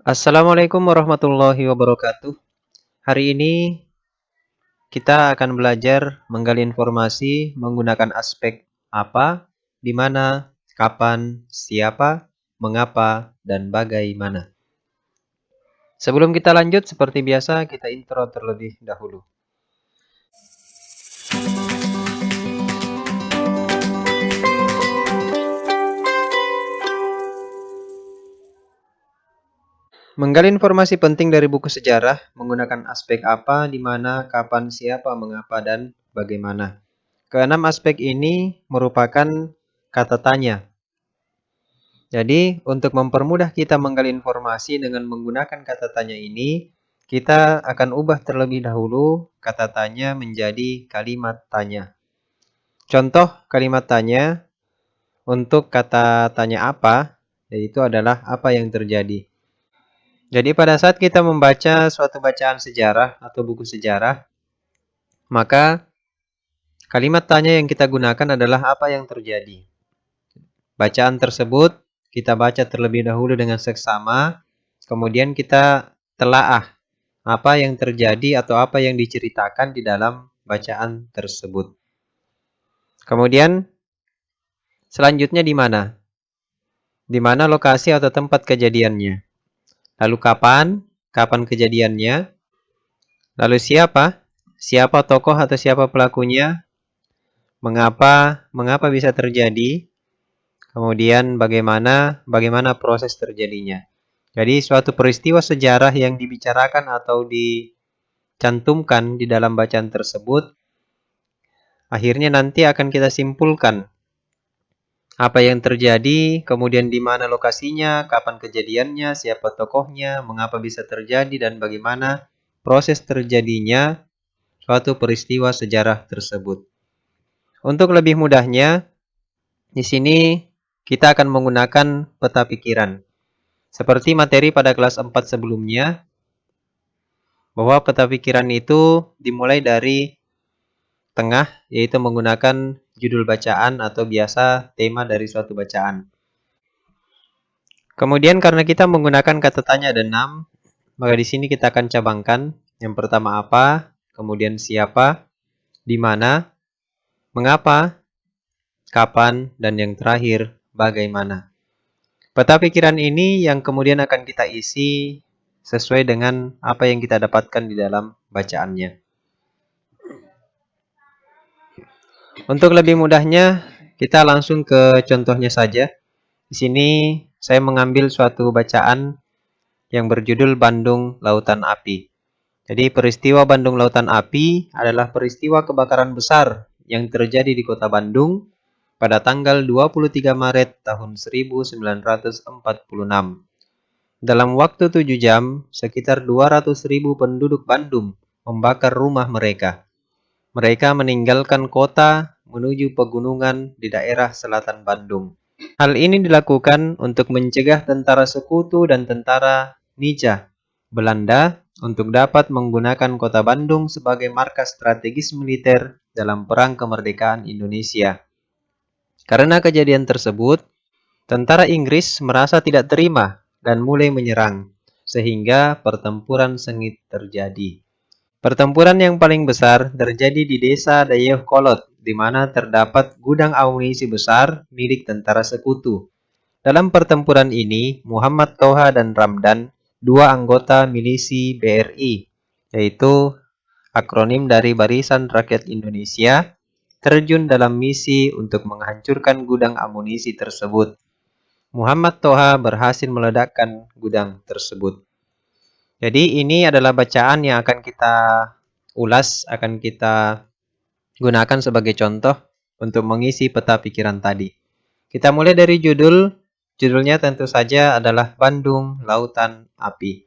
Assalamualaikum warahmatullahi wabarakatuh. Hari ini kita akan belajar menggali informasi menggunakan aspek apa, di mana, kapan, siapa, mengapa, dan bagaimana. Sebelum kita lanjut, seperti biasa kita intro terlebih dahulu. Menggali informasi penting dari buku sejarah menggunakan aspek apa, di mana, kapan, siapa, mengapa, dan bagaimana. Keenam aspek ini merupakan kata tanya. Jadi, untuk mempermudah kita menggali informasi dengan menggunakan kata tanya ini, kita akan ubah terlebih dahulu kata tanya menjadi kalimat tanya. Contoh kalimat tanya untuk kata tanya apa, yaitu adalah apa yang terjadi. Jadi pada saat kita membaca suatu bacaan sejarah atau buku sejarah, maka kalimat tanya yang kita gunakan adalah apa yang terjadi. Bacaan tersebut kita baca terlebih dahulu dengan seksama, kemudian kita telaah apa yang terjadi atau apa yang diceritakan di dalam bacaan tersebut. Kemudian selanjutnya di mana? Di mana lokasi atau tempat kejadiannya? Lalu kapan? Kapan kejadiannya? Lalu siapa? Siapa tokoh atau siapa pelakunya? Mengapa? Mengapa bisa terjadi? Kemudian bagaimana proses terjadinya. Jadi suatu peristiwa sejarah yang dibicarakan atau dicantumkan di dalam bacaan tersebut, akhirnya nanti akan kita simpulkan apa yang terjadi, kemudian di mana lokasinya, kapan kejadiannya, siapa tokohnya, mengapa bisa terjadi, dan bagaimana proses terjadinya suatu peristiwa sejarah tersebut. Untuk lebih mudahnya, di sini kita akan menggunakan peta pikiran. Seperti materi pada kelas 4 sebelumnya, bahwa peta pikiran itu dimulai dari tengah, yaitu menggunakan judul bacaan atau biasa tema dari suatu bacaan. Kemudian karena kita menggunakan kata tanya ada 6, maka di sini kita akan cabangkan. Yang pertama apa, kemudian siapa, di mana, mengapa, kapan, dan yang terakhir bagaimana. Peta pikiran ini yang kemudian akan kita isi sesuai dengan apa yang kita dapatkan di dalam bacaannya. Untuk lebih mudahnya, kita langsung ke contohnya saja. Di sini saya mengambil suatu bacaan yang berjudul Bandung Lautan Api. Jadi peristiwa Bandung Lautan Api adalah peristiwa kebakaran besar yang terjadi di kota Bandung pada tanggal 23 Maret tahun 1946. Dalam waktu 7 jam, sekitar 200.000 penduduk Bandung membakar rumah mereka. Mereka meninggalkan kota menuju pegunungan di daerah selatan Bandung. Hal ini dilakukan untuk mencegah tentara sekutu dan tentara Nija Belanda untuk dapat menggunakan kota Bandung sebagai markas strategis militer dalam Perang Kemerdekaan Indonesia. Karena kejadian tersebut, tentara Inggris merasa tidak terima dan mulai menyerang, sehingga pertempuran sengit terjadi. Pertempuran yang paling besar terjadi di desa Dayakolot, di mana terdapat gudang amunisi besar milik tentara sekutu. Dalam pertempuran ini, Muhammad Toha dan Ramdan, dua anggota milisi BRI, yaitu akronim dari Barisan Rakyat Indonesia, terjun dalam misi untuk menghancurkan gudang amunisi tersebut. Muhammad Toha berhasil meledakkan gudang tersebut. Jadi ini adalah bacaan yang akan kita ulas, akan kita gunakan sebagai contoh untuk mengisi peta pikiran tadi. Kita mulai dari judul. Judulnya tentu saja adalah Bandung Lautan Api.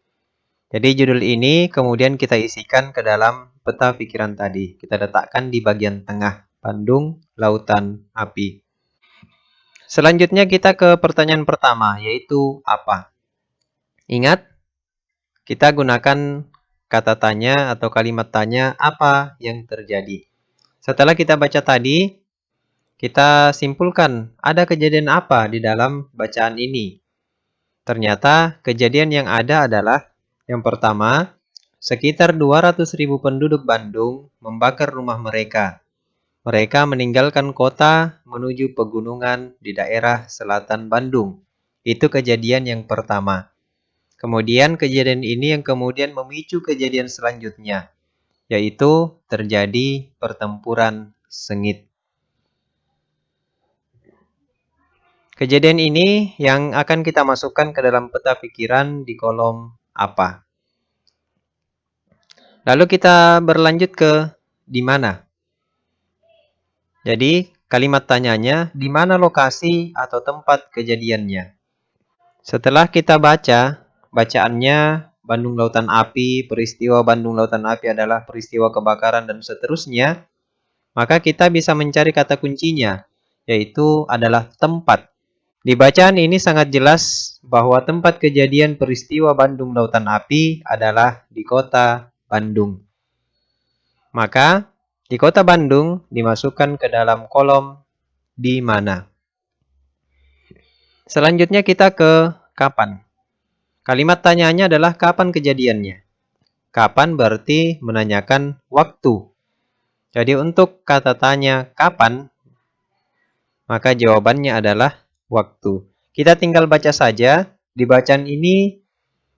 Jadi judul ini kemudian kita isikan ke dalam peta pikiran tadi. Kita letakkan di bagian tengah. Bandung Lautan Api. Selanjutnya kita ke pertanyaan pertama, yaitu apa? Ingat, kita gunakan kata tanya atau kalimat tanya apa yang terjadi. Setelah kita baca tadi, kita simpulkan ada kejadian apa di dalam bacaan ini. Ternyata kejadian yang ada adalah yang pertama, sekitar 200.000 penduduk Bandung membakar rumah mereka. Mereka meninggalkan kota menuju pegunungan di daerah selatan Bandung. Itu kejadian yang pertama. Kemudian kejadian ini yang kemudian memicu kejadian selanjutnya, yaitu terjadi pertempuran sengit. Kejadian ini yang akan kita masukkan ke dalam peta pikiran di kolom apa. Lalu kita berlanjut ke di mana. Jadi kalimat tanyanya, di mana lokasi atau tempat kejadiannya? Setelah kita baca, bacaannya Bandung Lautan Api, peristiwa Bandung Lautan Api adalah peristiwa kebakaran dan seterusnya, maka kita bisa mencari kata kuncinya, yaitu adalah tempat. Di bacaan ini sangat jelas bahwa tempat kejadian peristiwa Bandung Lautan Api adalah di kota Bandung. Maka, di kota Bandung dimasukkan ke dalam kolom di mana. Selanjutnya kita ke kapan. Kalimat tanyaannya adalah kapan kejadiannya. Kapan berarti menanyakan waktu. Jadi untuk kata tanya kapan, maka jawabannya adalah waktu. Kita tinggal baca saja. Di bacaan ini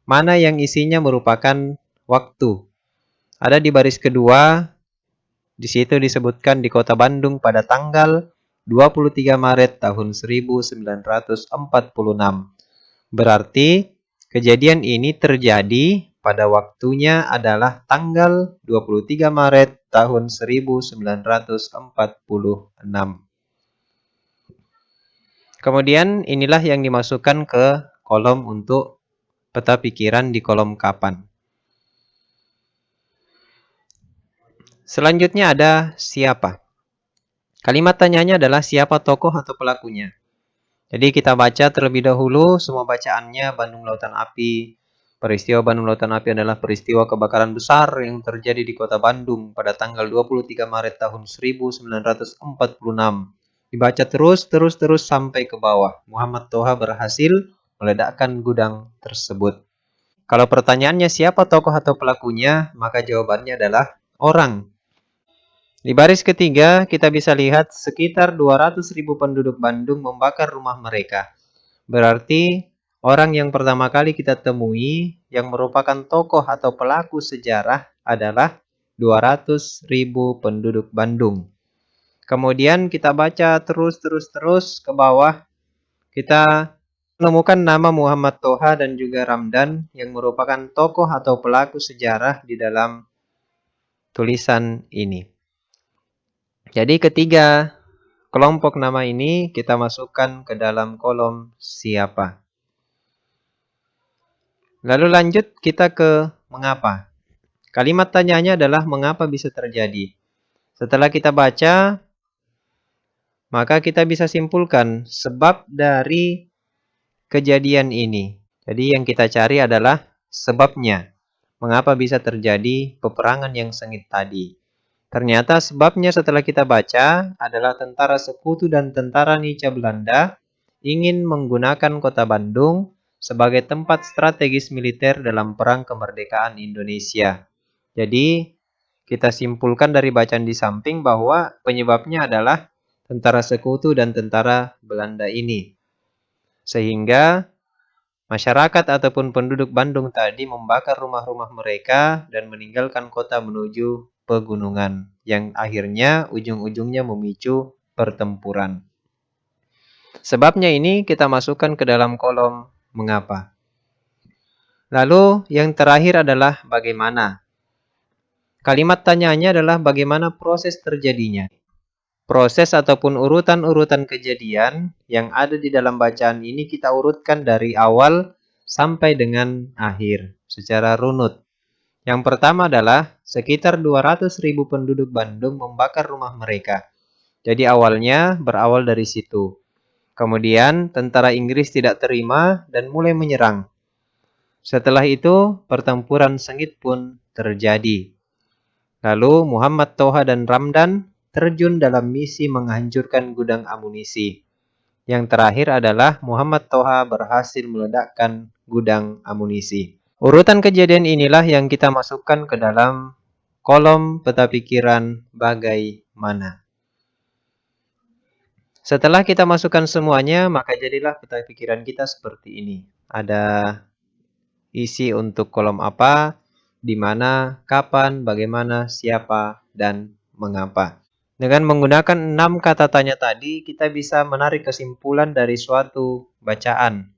mana yang isinya merupakan waktu. Ada di baris kedua, di situ disebutkan di kota Bandung pada tanggal 23 Maret tahun 1946. Berarti kejadian ini terjadi pada waktunya adalah tanggal 23 Maret tahun 1946. Kemudian inilah yang dimasukkan ke kolom untuk peta pikiran di kolom kapan. Selanjutnya ada siapa. Kalimat tanyanya adalah siapa tokoh atau pelakunya. Jadi kita baca terlebih dahulu semua bacaannya Bandung Lautan Api. Peristiwa Bandung Lautan Api adalah peristiwa kebakaran besar yang terjadi di kota Bandung pada tanggal 23 Maret tahun 1946. Dibaca terus sampai ke bawah. Muhammad Toha berhasil meledakkan gudang tersebut. Kalau pertanyaannya siapa tokoh atau pelakunya, maka jawabannya adalah orang. Di baris ketiga, kita bisa lihat sekitar 200.000 penduduk Bandung membakar rumah mereka. Berarti orang yang pertama kali kita temui yang merupakan tokoh atau pelaku sejarah adalah 200.000 penduduk Bandung. Kemudian kita baca terus ke bawah. Kita menemukan nama Muhammad Toha dan juga Ramdan yang merupakan tokoh atau pelaku sejarah di dalam tulisan ini. Jadi ketiga kelompok nama ini kita masukkan ke dalam kolom siapa. Lalu lanjut kita ke mengapa. Kalimat tanyanya adalah mengapa bisa terjadi. Setelah kita baca, maka kita bisa simpulkan sebab dari kejadian ini. Jadi yang kita cari adalah sebabnya. Mengapa bisa terjadi peperangan yang sengit tadi. Ternyata sebabnya setelah kita baca adalah tentara sekutu dan tentara Nica Belanda ingin menggunakan kota Bandung sebagai tempat strategis militer dalam perang kemerdekaan Indonesia. Jadi, kita simpulkan dari bacaan di samping bahwa penyebabnya adalah tentara sekutu dan tentara Belanda ini. Sehingga masyarakat ataupun penduduk Bandung tadi membakar rumah-rumah mereka dan meninggalkan kota menuju pegunungan yang akhirnya ujung-ujungnya memicu pertempuran. Sebabnya ini kita masukkan ke dalam kolom mengapa. Lalu yang terakhir adalah bagaimana. Kalimat tanyanya adalah bagaimana proses terjadinya. Proses ataupun urutan-urutan kejadian yang ada di dalam bacaan ini kita urutkan dari awal sampai dengan akhir secara runut. Yang pertama adalah sekitar 200.000 penduduk Bandung membakar rumah mereka. Jadi awalnya berawal dari situ. Kemudian tentara Inggris tidak terima dan mulai menyerang. Setelah itu pertempuran sengit pun terjadi. Lalu Muhammad Toha dan Ramdan terjun dalam misi menghancurkan gudang amunisi. Yang terakhir adalah Muhammad Toha berhasil meledakkan gudang amunisi. Urutan kejadian inilah yang kita masukkan ke dalam kolom peta pikiran bagaimana. Setelah kita masukkan semuanya, maka jadilah peta pikiran kita seperti ini. Ada isi untuk kolom apa, di mana, kapan, bagaimana, siapa, dan mengapa. Dengan menggunakan 6 kata tanya tadi, kita bisa menarik kesimpulan dari suatu bacaan.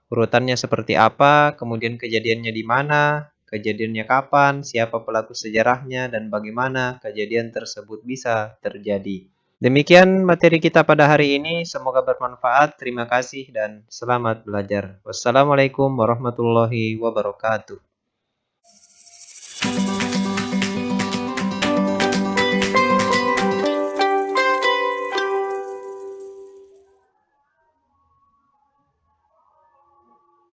Urutannya seperti apa, kemudian kejadiannya di mana, kejadiannya kapan, siapa pelaku sejarahnya, dan bagaimana kejadian tersebut bisa terjadi. Demikian materi kita pada hari ini, semoga bermanfaat. Terima kasih dan selamat belajar. Wassalamualaikum warahmatullahi wabarakatuh.